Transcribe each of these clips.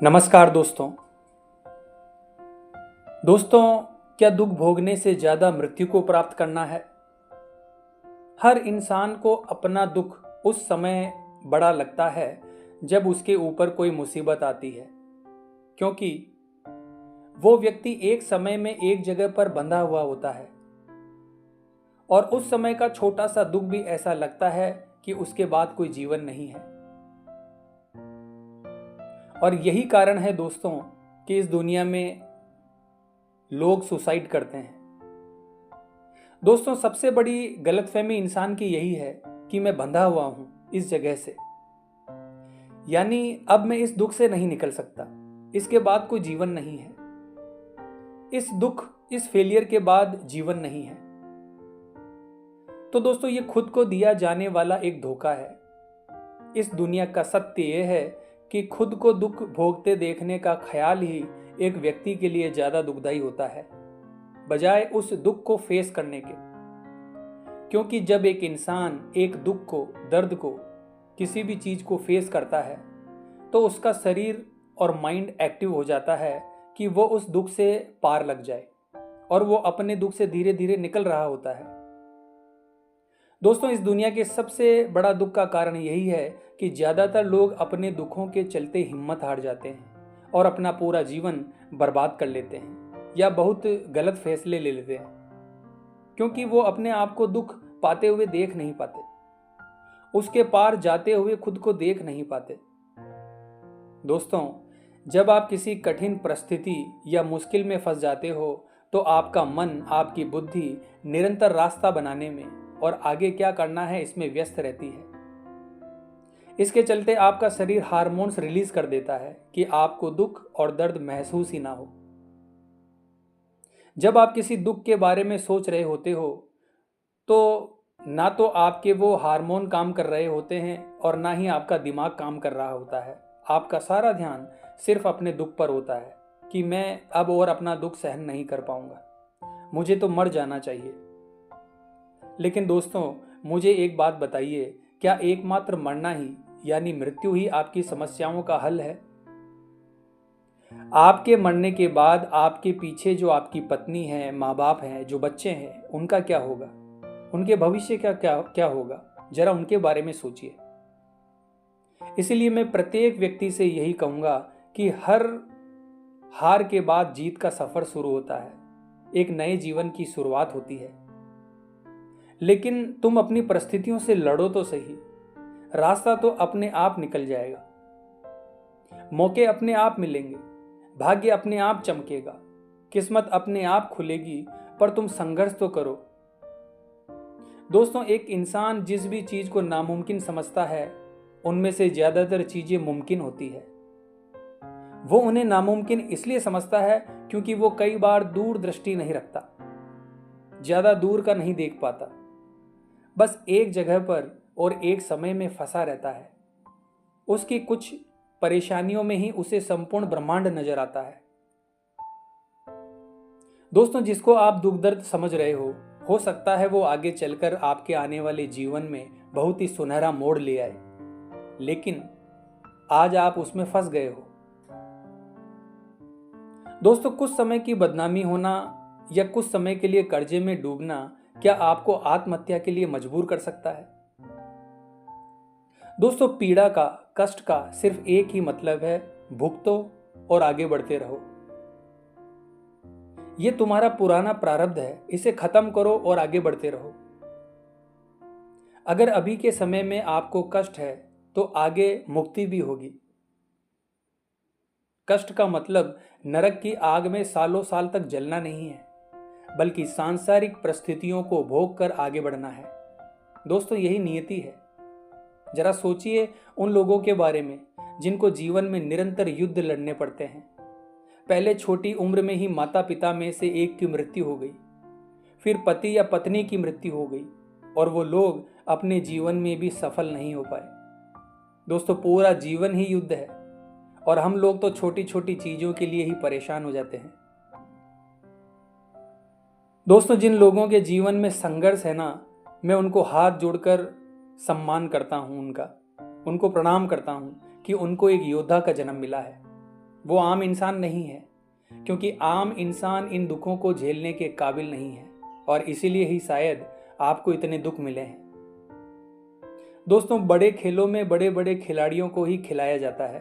नमस्कार दोस्तों। क्या दुख भोगने से ज्यादा मृत्यु को प्राप्त करना है? हर इंसान को अपना दुख उस समय बड़ा लगता है जब उसके ऊपर कोई मुसीबत आती है, क्योंकि वो व्यक्ति एक समय में एक जगह पर बंधा हुआ होता है और उस समय का छोटा सा दुख भी ऐसा लगता है कि उसके बाद कोई जीवन नहीं है। और यही कारण है दोस्तों कि इस दुनिया में लोग सुसाइड करते हैं। दोस्तों, सबसे बड़ी गलतफहमी इंसान की यही है कि मैं बंधा हुआ हूं इस जगह से, यानी अब मैं इस दुख से नहीं निकल सकता, इसके बाद कोई जीवन नहीं है। इस दुख, इस फेलियर के बाद जीवन नहीं है। तो दोस्तों, ये खुद को दिया जाने वाला एक धोखा है। इस दुनिया का सत्य यह है कि खुद को दुख भोगते देखने का ख्याल ही एक व्यक्ति के लिए ज्यादा दुखदाई होता है, बजाय उस दुख को फेस करने के। क्योंकि जब एक इंसान एक दुख को, दर्द को, किसी भी चीज को फेस करता है तो उसका शरीर और माइंड एक्टिव हो जाता है कि वो उस दुख से पार लग जाए और वो अपने दुख से धीरे धीरे निकल रहा होता है। दोस्तों, इस दुनिया के सबसे बड़ा दुख का कारण यही है कि ज्यादातर लोग अपने दुखों के चलते हिम्मत हार जाते हैं और अपना पूरा जीवन बर्बाद कर लेते हैं या बहुत गलत फैसले ले लेते हैं, क्योंकि वो अपने आप को दुख पाते हुए देख नहीं पाते, उसके पार जाते हुए खुद को देख नहीं पाते। दोस्तों, जब आप किसी कठिन परिस्थिति या मुश्किल में फंस जाते हो तो आपका मन, आपकी बुद्धि निरंतर रास्ता बनाने में और आगे क्या करना है इसमें व्यस्त रहती है। इसके चलते आपका शरीर हार्मोन्स रिलीज कर देता है कि आपको दुख और दर्द महसूस ही ना हो। जब आप किसी दुख के बारे में सोच रहे होते हो तो ना तो आपके वो हार्मोन काम कर रहे होते हैं और ना ही आपका दिमाग काम कर रहा होता है। आपका सारा ध्यान सिर्फ अपने दुख पर होता है कि मैं अब और अपना दुख सहन नहीं कर पाऊंगा, मुझे तो मर जाना चाहिए। लेकिन दोस्तों, मुझे एक बात बताइए, क्या एकमात्र मरना ही यानी मृत्यु ही आपकी समस्याओं का हल है? आपके मरने के बाद आपके पीछे जो आपकी पत्नी है, माँ बाप हैं, जो बच्चे हैं, उनका क्या होगा? उनके भविष्य का क्या होगा? जरा उनके बारे में सोचिए। इसीलिए मैं प्रत्येक व्यक्ति से यही कहूंगा कि हर हार के बाद जीत का सफर शुरू होता है, एक नए जीवन की शुरुआत होती है। लेकिन तुम अपनी परिस्थितियों से लड़ो तो सही, रास्ता तो अपने आप निकल जाएगा, मौके अपने आप मिलेंगे, भाग्य अपने आप चमकेगा, किस्मत अपने आप खुलेगी, पर तुम संघर्ष तो करो। दोस्तों, एक इंसान जिस भी चीज को नामुमकिन समझता है उनमें से ज्यादातर चीजें मुमकिन होती है। वो उन्हें नामुमकिन इसलिए समझता है क्योंकि वो कई बार दूरदृष्टि नहीं रखता, ज्यादा दूर का नहीं देख पाता, बस एक जगह पर और एक समय में फंसा रहता है। उसकी कुछ परेशानियों में ही उसे संपूर्ण ब्रह्मांड नजर आता है। दोस्तों, जिसको आप दुख दर्द समझ रहे हो सकता है वो आगे चलकर आपके आने वाले जीवन में बहुत ही सुनहरा मोड़ ले आए, लेकिन आज आप उसमें फंस गए हो। दोस्तों, कुछ समय की बदनामी होना या कुछ समय के लिए कर्जे में डूबना क्या आपको आत्महत्या के लिए मजबूर कर सकता है? दोस्तों, पीड़ा का, कष्ट का सिर्फ एक ही मतलब है, भुगतो और आगे बढ़ते रहो। यह तुम्हारा पुराना प्रारब्ध है, इसे खत्म करो और आगे बढ़ते रहो। अगर अभी के समय में आपको कष्ट है तो आगे मुक्ति भी होगी। कष्ट का मतलब नरक की आग में सालों साल तक जलना नहीं है, बल्कि सांसारिक परिस्थितियों को भोग कर आगे बढ़ना है। दोस्तों, यही नियति है। जरा सोचिए उन लोगों के बारे में जिनको जीवन में निरंतर युद्ध लड़ने पड़ते हैं। पहले छोटी उम्र में ही माता पिता में से एक की मृत्यु हो गई, फिर पति या पत्नी की मृत्यु हो गई और वो लोग अपने जीवन में भी सफल नहीं हो पाए। दोस्तों, पूरा जीवन ही युद्ध है और हम लोग तो छोटी छोटी चीजों के लिए ही परेशान हो जाते हैं। दोस्तों, जिन लोगों के जीवन में संघर्ष है ना, मैं उनको हाथ जोड़कर सम्मान करता हूं, उनको प्रणाम करता हूं कि उनको एक योद्धा का जन्म मिला है। वो आम इंसान नहीं है, क्योंकि आम इंसान इन दुखों को झेलने के काबिल नहीं है और इसीलिए ही शायद आपको इतने दुख मिले हैं। दोस्तों, बड़े खेलों में बड़े बड़े खिलाड़ियों को ही खिलाया जाता है,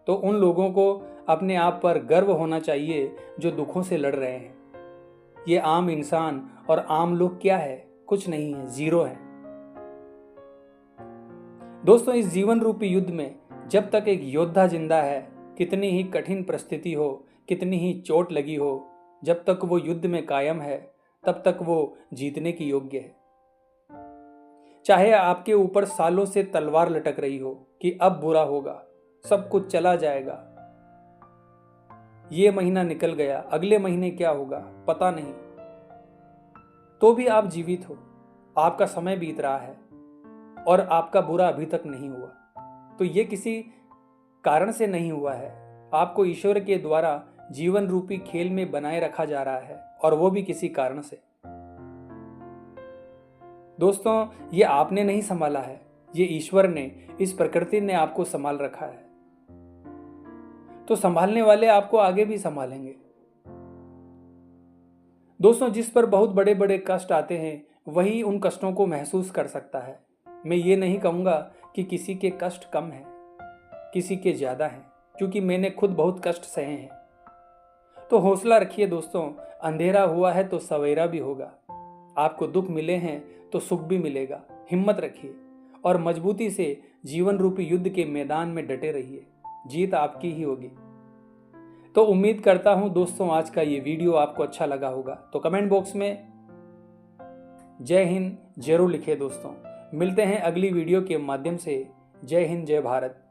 तो उन लोगों को अपने आप पर गर्व होना चाहिए जो दुखों से लड़ रहे हैं। ये आम इंसान और आम लोग क्या है? कुछ नहीं है, जीरो है। दोस्तों, इस जीवन रूपी युद्ध में जब तक एक योद्धा जिंदा है, कितनी ही कठिन परिस्थिति हो, कितनी ही चोट लगी हो, जब तक वो युद्ध में कायम है तब तक वो जीतने की योग्य है। चाहे आपके ऊपर सालों से तलवार लटक रही हो कि अब बुरा होगा, सब कुछ चला जाएगा, ये महीना निकल गया, अगले महीने क्या होगा पता नहीं, तो भी आप जीवित हो, आपका समय बीत रहा है और आपका बुरा अभी तक नहीं हुआ। तो ये किसी कारण से नहीं हुआ है, आपको ईश्वर के द्वारा जीवन रूपी खेल में बनाए रखा जा रहा है, और वो भी किसी कारण से। दोस्तों, ये आपने नहीं संभाला है, ये ईश्वर ने, इस प्रकृति ने आपको संभाल रखा है। तो संभालने वाले आपको आगे भी संभालेंगे। दोस्तों, जिस पर बहुत बड़े बड़े कष्ट आते हैं वही उन कष्टों को महसूस कर सकता है। मैं ये नहीं कहूँगा कि किसी के कष्ट कम हैं, किसी के ज़्यादा हैं, क्योंकि मैंने खुद बहुत कष्ट सहे हैं। तो हौसला रखिए दोस्तों, अंधेरा हुआ है तो सवेरा भी होगा। आपको दुख मिले हैं तो सुख भी मिलेगा। हिम्मत रखिए और मजबूती से जीवन रूपी युद्ध के मैदान में डटे रहिए, जीत आपकी ही होगी। तो उम्मीद करता हूं दोस्तों आज का ये वीडियो आपको अच्छा लगा होगा, तो कमेंट बॉक्स में जय हिंद जरूर लिखिए दोस्तों। मिलते हैं अगली वीडियो के माध्यम से। जय हिंद, जय भारत।